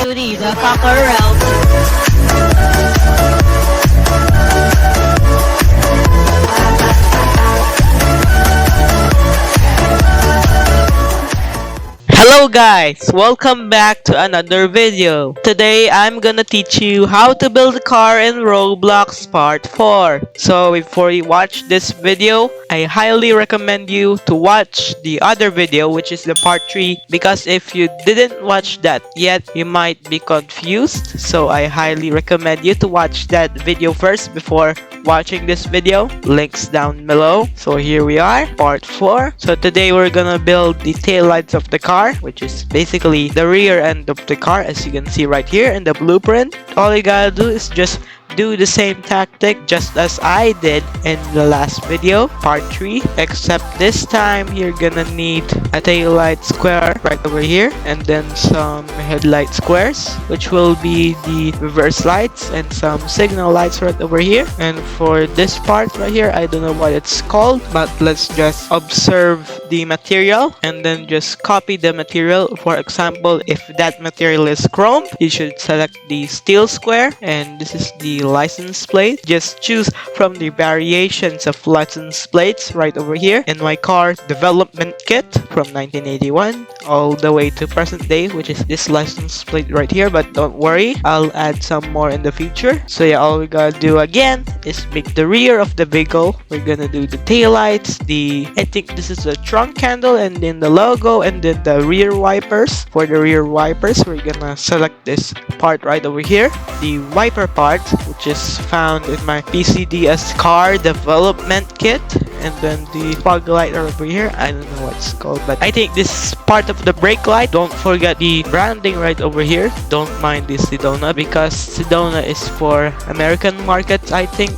Beauty the cockerel. Hello guys, welcome back to another video. Today I'm gonna teach you how to build a car in Roblox part 4. So before you watch this video, I highly recommend you to watch the other video, which is the part 3, because if you didn't watch that yet, you might be confused. So I highly recommend you to watch that video first before watching this video. Links down below. So here we are, part 4. So today we're gonna build the taillights of the car, which is basically the rear end of the car, as you can see right here in the blueprint. All you gotta do is just do the same tactic just as I did in the last video, part 3, except this time you're gonna need a tail light square right over here, and then some headlight squares, which will be the reverse lights, and some signal lights right over here. And for this part right here, I don't know what it's called, but let's just observe the material and then just copy the material. For example, if that material is chrome, you should select the steel square, and this is the license plate. Just choose from the variations of license plates right over here. In my car development kit from 1981 all the way to present day, which is this license plate right here, but don't worry, I'll add some more in the future. So yeah, all we gotta do again is make the rear of the vehicle. We're gonna do the tail lights, I think this is the trunk candle, and then the logo, and then the rear wipers. For the rear wipers, we're gonna select this part right over here, the wiper part, which is found in my PCDS car development kit. And then the fog light over here, I don't know what it's called, but I think this is part of the brake light. Don't forget the branding right over here. Don't mind this Sedona, because Sedona is for American markets, I think,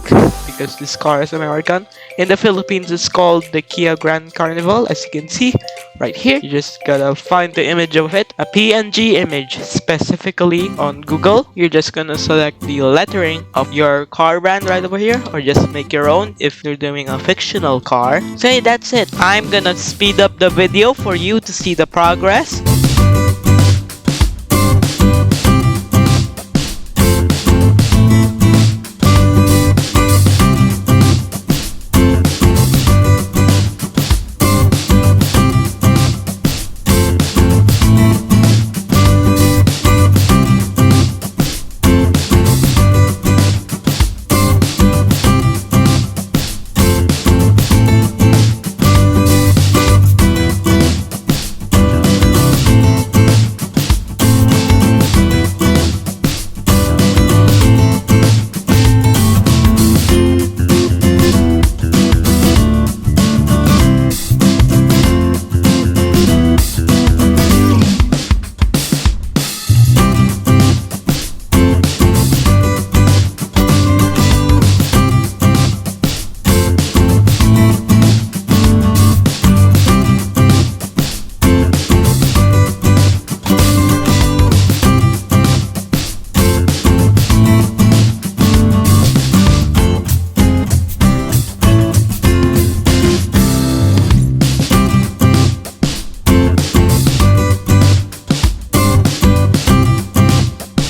because this car is American. In the Philippines, it's called the Kia Grand Carnival, as you can see right here. You just gotta find the image of it, a PNG image, specifically on Google. You're just gonna select the lettering of your car brand right over here, or just make your own if you're doing a fictional car. So hey, that's it. I'm gonna speed up the video for you to see the progress.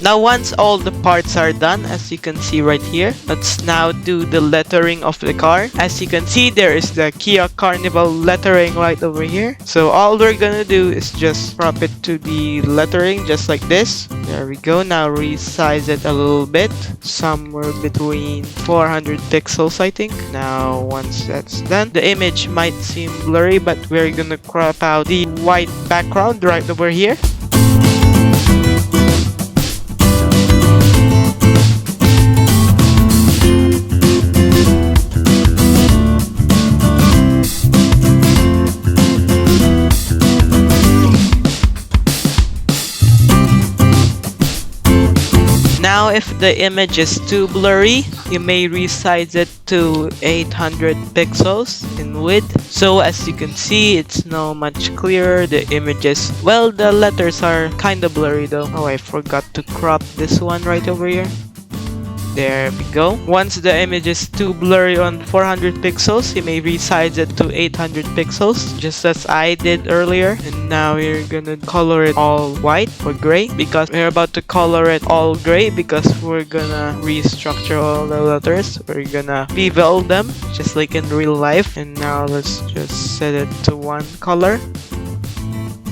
Now once all the parts are done, as you can see right here, let's now do the lettering of the car. As you can see, there is the Kia Carnival lettering right over here. So all we're gonna do is just crop it to the lettering, just like this. There we go. Now resize it a little bit, somewhere between 400 pixels, I think. Now once that's done, the image might seem blurry, but we're gonna crop out the white background right over here. Now if the image is too blurry, you may resize it to 800 pixels in width. So as you can see, it's now much clearer. The images, well, the letters are kinda blurry though. Oh, I forgot to crop this one right over here. There we go. Once the image is too blurry on 400 pixels, you may resize it to 800 pixels, just as I did earlier. And now we're gonna color it all white or gray, because we're about to color it all gray because we're gonna restructure all the letters. We're gonna bevel them just like in real life. And now let's just set it to one color.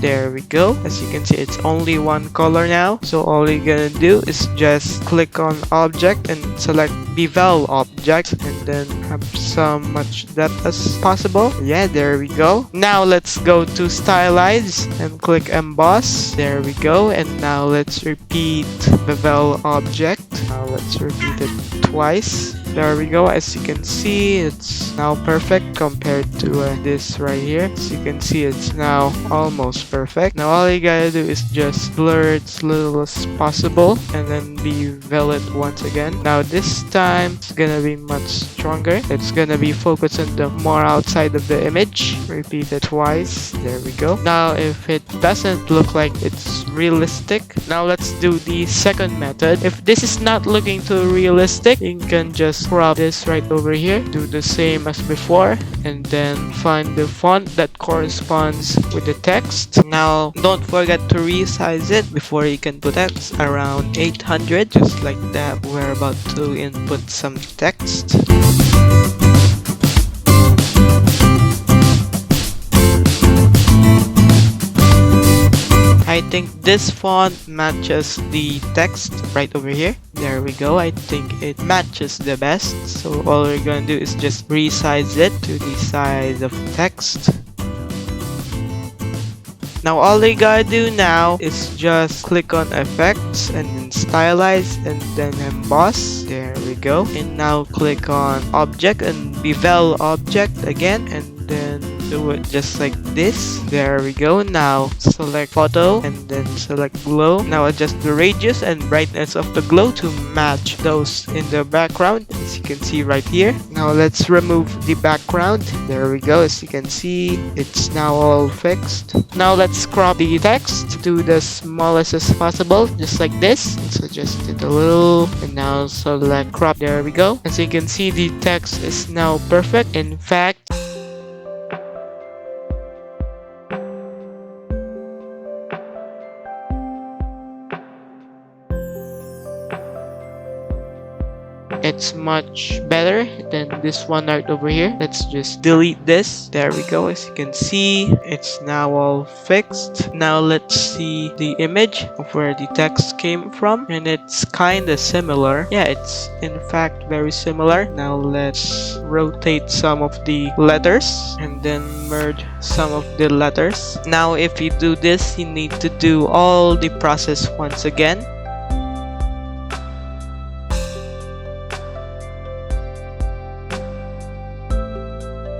There we go. As you can see, it's only one color now. So all you're gonna do is just click on object and select bevel object, and then have some much depth as possible. Yeah, there we go. Now let's go to stylize and click emboss. There we go. And now let's repeat bevel object. Now let's repeat it twice. There we go. As you can see, it's now perfect compared to this right here. As you can see, it's now almost perfect. Now all you gotta do is just blur it as little as possible and then bevel it once again. Now this time it's gonna be much stronger. It's gonna be focused on the more outside of the image. Repeat it twice. There we go. Now if it doesn't look like it's realistic, now let's do the second method. If this is not looking too realistic, you can just crop this right over here. Do the same as before, and then find the font that corresponds with the text. Now don't forget to resize it before you can put text around 800, just like that. We're about to input some text. I think this font matches the text right over here. There we go. I think it matches the best. So all we're gonna do is just resize it to the size of text. Now all you gotta do now is just click on effects and then stylize and then emboss. There we go. And now click on object and bevel object again, and then do it just like this. There we go. Now select photo and then select glow. Now adjust the radius and brightness of the glow to match those in the background, as you can see right here. Now let's remove the background. There we go. As you can see, it's now all fixed. Now let's crop the text to the smallest as possible, just like this. Let's adjust it a little, and now select crop. There we go. As you can see, the text is now perfect. In fact, it's much better than this one right over here. Let's just delete this. There we go. As you can see, it's now all fixed. Now let's see the image of where the text came from, and it's kind of similar. Yeah, it's in fact very similar. Now let's rotate some of the letters and then merge some of the letters. Now if you do this, you need to do all the process once again.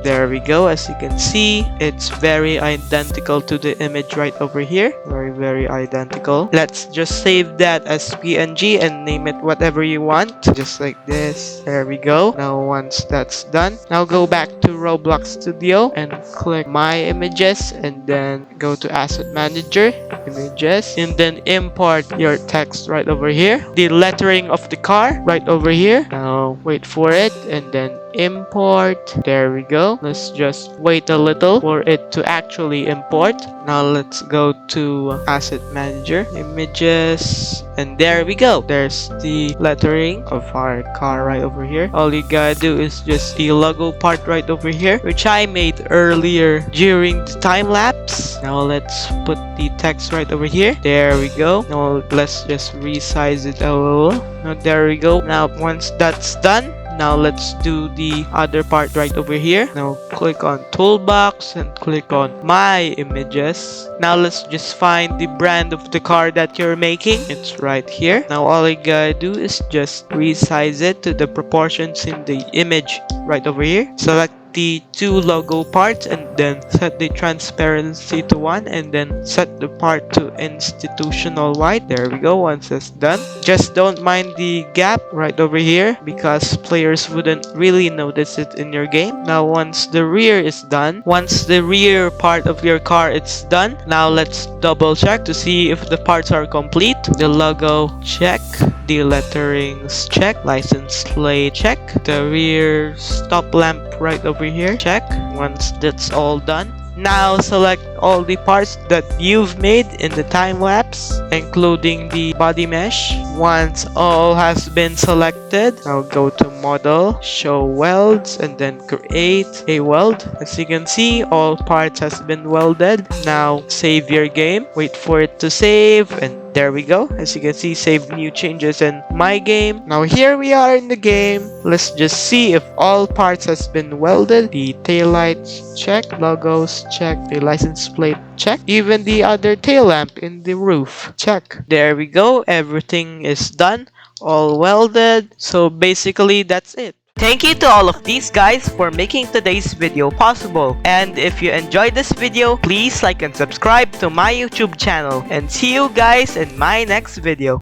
There we go. As you can see, it's very identical to the image right over here. Very identical. Let's just save that as PNG and name it whatever you want, just like this. There we go. Now once that's done, now go back to Roblox Studio and click My Images, and then go to Asset Manager, Images, and then import your text right over here. The lettering of the car right over here. Now wait for it, and then import. There we go. Let's just wait a little for it to actually import. Now let's go to Asset Manager, Images, and there we go. There's the lettering of our car right over here. All you gotta do is just the logo part right over here, which I made earlier during the time lapse. Now let's put the text right over here. There we go. Now let's just resize it a little. Now there we go. Now once that's done, now let's do the other part right over here. Now click on Toolbox and click on My Images. Now let's just find the brand of the car that you're making. It's right here. Now all you gotta do is just resize it to the proportions in the image right over here. Select the two logo parts and then set the transparency to 1 and then set the part to institutional white. There we go. Once that's done, just don't mind the gap right over here because players wouldn't really notice it in your game. Now once the rear is done, once the rear part of your car is done, now let's double check to see if the parts are complete. The logo check. The letterings, check. License plate, check. The rear stop lamp right over here, check. Once that's all done, now select all the parts that you've made in the time lapse, including the body mesh. Once all has been selected, now go to model, show welds, and then create a weld. As you can see, all parts has been welded. Now save your game, wait for it to save, and there we go. As you can see, save new changes in my game. Now here we are in the game. Let's just see if all parts has been welded. The taillights, check. Logos, check. The license plate, check. Even the other tail lamp in the roof, check. There we go. Everything is done. All welded. So basically that's it. Thank you to all of these guys for making today's video possible. And if you enjoyed this video, please like and subscribe to my YouTube channel. And see you guys in my next video.